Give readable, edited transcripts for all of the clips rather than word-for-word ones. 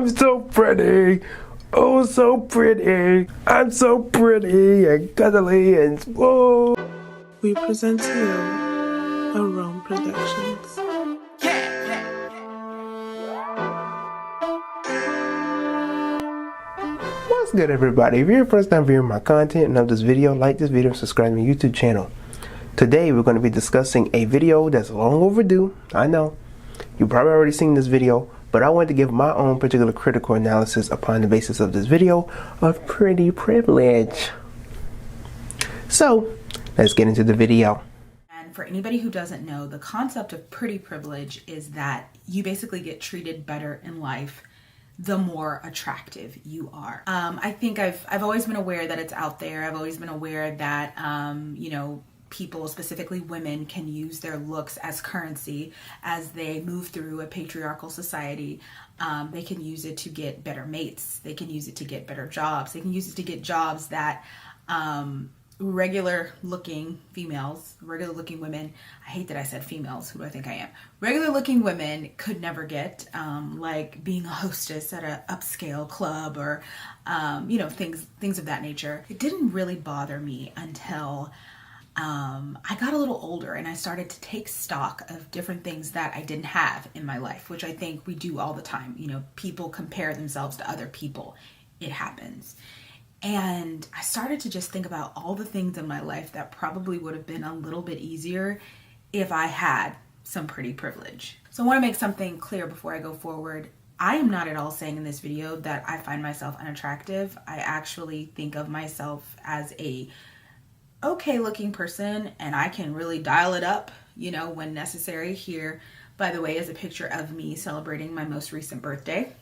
I'm so pretty. Oh, so pretty. I'm so pretty and cuddly and whoa. We present to you Arome Productions. What's good, everybody? If you're your first time viewing my content and love this video, like this video and subscribe to my YouTube channel. Today we're going to be discussing a video that's long overdue. I know you've probably already seen this video, but I wanted to give my own particular critical analysis upon the basis of this video of pretty privilege. So let's get into the video. And for anybody who doesn't know, the concept of pretty privilege is that you basically get treated better in life the more attractive you are. I think I've always been aware that it's out there. I've always been aware that you know, people, specifically women, can use their looks as currency as they move through a patriarchal society. They can use it to get better mates. They can use it to get better jobs. They can use it to get jobs that regular looking females, regular looking women, I hate that I said females, who do I think I am? Regular looking women could never get, like being a hostess at an upscale club or, you know, things of that nature. It didn't really bother me until I got a little older and I started to take stock of different things that I didn't have in my life, which I think we do all the time. You know, people compare themselves to other people. It happens. And I started to just think about all the things in my life that probably would have been a little bit easier if I had some pretty privilege. So I want to make something clear before I go forward. I am not at all saying in this video that I find myself unattractive. I actually think of myself as a okay looking person, and I can really dial it up, you know, when necessary. Here, by the way, is a picture of me celebrating my most recent birthday.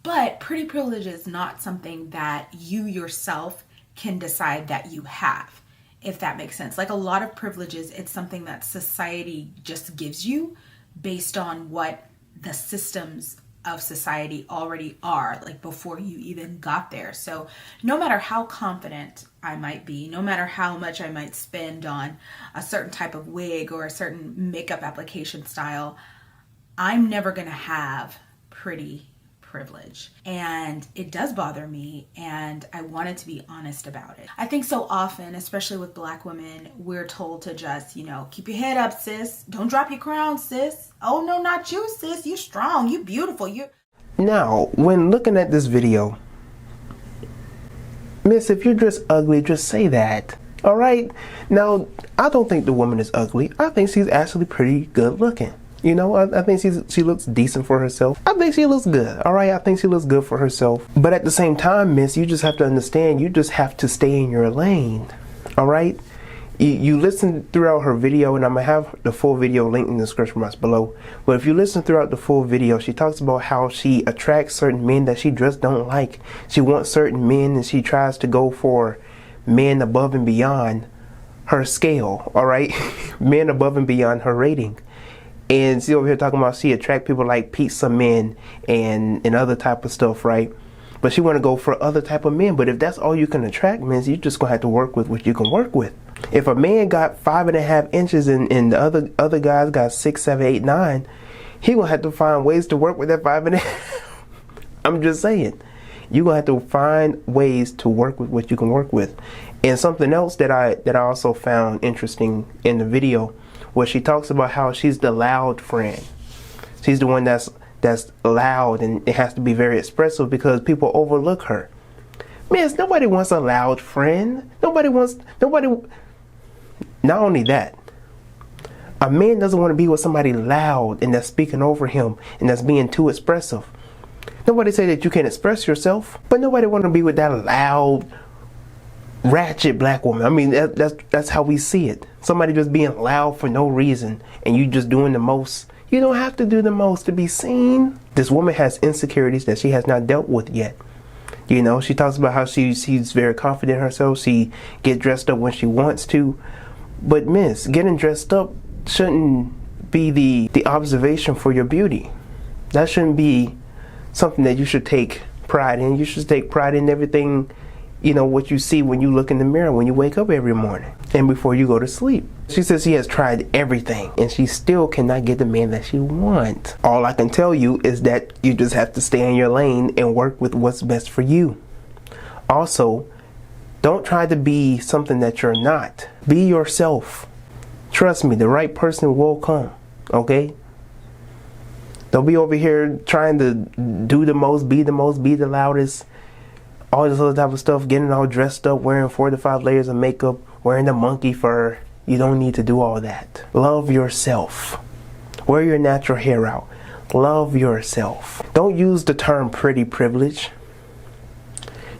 But pretty privilege is not something that you yourself can decide that you have, if that makes sense. Like a lot of privileges, it's something that society just gives you based on what the systems of society already are, like before you even got there. So no matter how confident I might be, no matter how much I might spend on a certain type of wig or a certain makeup application style, I'm never gonna have pretty privilege. And it does bother me, and I wanted to be honest about it. I think so often, especially with Black women, we're told to just, you know, keep your head up, sis. Don't drop your crown, sis. Oh no, not you, sis. You're strong. You're beautiful. Now, when looking at this video, miss, if you're just ugly, just say that. All right? Now, I don't think the woman is ugly. I think she's actually pretty good looking. You know, I think she looks decent for herself. I think she looks good. All right, I think she looks good for herself. But at the same time, miss, you just have to understand, you just have to stay in your lane. All right? You listen throughout her video, and I'm going to have the full video linked in the description box below. But if you listen throughout the full video, she talks about how she attracts certain men that she just don't like. She wants certain men, and she tries to go for men above and beyond her scale. All right? Men above and beyond her rating. And she over here talking about she attract people like pizza men and other type of stuff, right? But she want to go for other type of men. But if that's all you can attract, man, you're just going to have to work with what you can work with. If a man got 5.5 inches and the other guys got 6, 7, 8, 9, he going to have to find ways to work with that 5.5. I'm just saying. You're going to have to find ways to work with what you can work with. And something else that I also found interesting in the video, where she talks about how she's the loud friend. She's the one that's loud, and it has to be very expressive because people overlook her. Man, nobody wants a loud friend. Nobody. Not only that, a man doesn't want to be with somebody loud and that's speaking over him and that's being too expressive. Nobody say that you can't express yourself, but nobody want to be with that loud, ratchet Black woman. I mean, that's how we see it. Somebody just being loud for no reason, and you just doing the most. You don't have to do the most to be seen. This woman has insecurities that she has not dealt with yet. You know, she talks about how she's very confident in herself. She get dressed up when she wants to. But miss, getting dressed up shouldn't be the observation for your beauty. That shouldn't be something that you should take pride in. You should take pride in everything, you know, what you see when you look in the mirror when you wake up every morning. and before you go to sleep. She says she has tried everything and she still cannot get the man that she wants. All I can tell you is that you just have to stay in your lane and work with what's best for you. Also, don't try to be something that you're not. Be yourself. Trust me, the right person will come, okay? Don't be over here trying to do the most, be the loudest, all this other type of stuff, getting all dressed up, wearing 4 to 5 layers of makeup, wearing the monkey fur. You don't need to do all that. Love yourself. Wear your natural hair out. Love yourself. Don't use the term pretty privilege.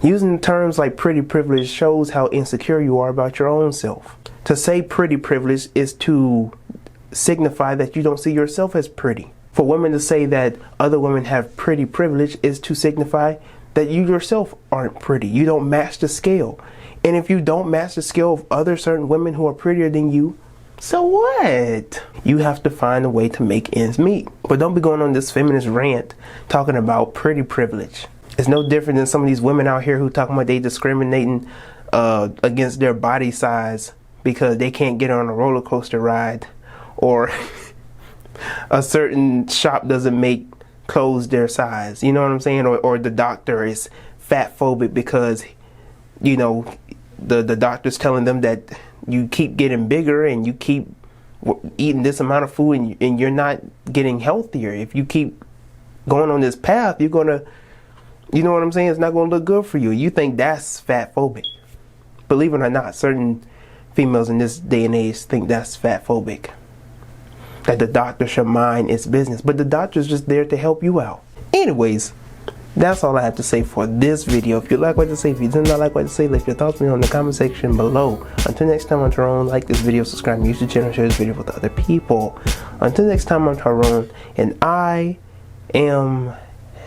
Using terms like pretty privilege shows how insecure you are about your own self. To say pretty privilege is to signify that you don't see yourself as pretty. For women to say that other women have pretty privilege is to signify that you yourself aren't pretty. You don't match the scale. And if you don't match the scale of other certain women who are prettier than you, so what? You have to find a way to make ends meet. But don't be going on this feminist rant talking about pretty privilege. It's no different than some of these women out here who talking about they discriminating against their body size because they can't get on a roller coaster ride, or a certain shop doesn't make clothes their size. You know what I'm saying? Or the doctor is fat phobic because, you know, the doctor's telling them that you keep getting bigger and you keep eating this amount of food and you're not getting healthier. If you keep going on this path, you're going to, you know what I'm saying? It's not going to look good for you. You think that's fat phobic. Believe it or not, certain females in this day and age think that's fat phobic. That the doctor should mind its business. But the doctor's just there to help you out. Anyways, that's all I have to say for this video. If you like what to say, if you did not like what to say, leave your thoughts below in the comment section below. Until next time, I'm Tyrone. Like this video, subscribe to my YouTube channel, share this video with other people. Until next time, I'm Tyrone, and I am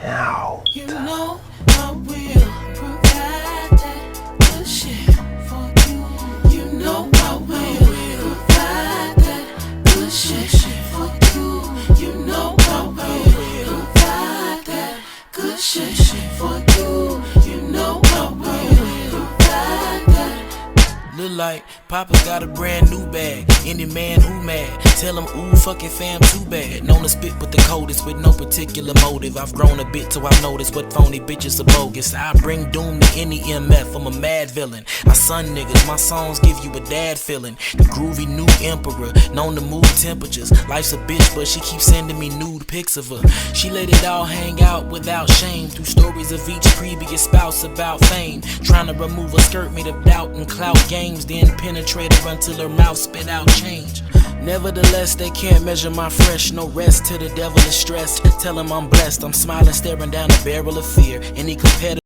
out. You know I will provide that good shit for you. You know I will provide that good shit for you. You know I will provide that good shit for you. You know I will provide that. Look like Papa got a brand new bag. Any man who mad, tell him ooh fucking fam too bad. Known to spit with the coldest with no particular motive. I've grown a bit till I notice what phony bitches are bogus. I bring doom to any MF, I'm a mad villain. I son niggas, my songs give you a dad feeling. The groovy new emperor, known to move temperatures. Life's a bitch but she keeps sending me nude pics of her. She let it all hang out without shame, through stories of each previous spouse about fame. Trying to remove a skirt made of doubt and clout games, then penetrate her until her mouth spit out change. Nevertheless, they can't measure my fresh. No rest till the devil is stressed. Tell him I'm blessed. I'm smiling, staring down a barrel of fear. Any competitor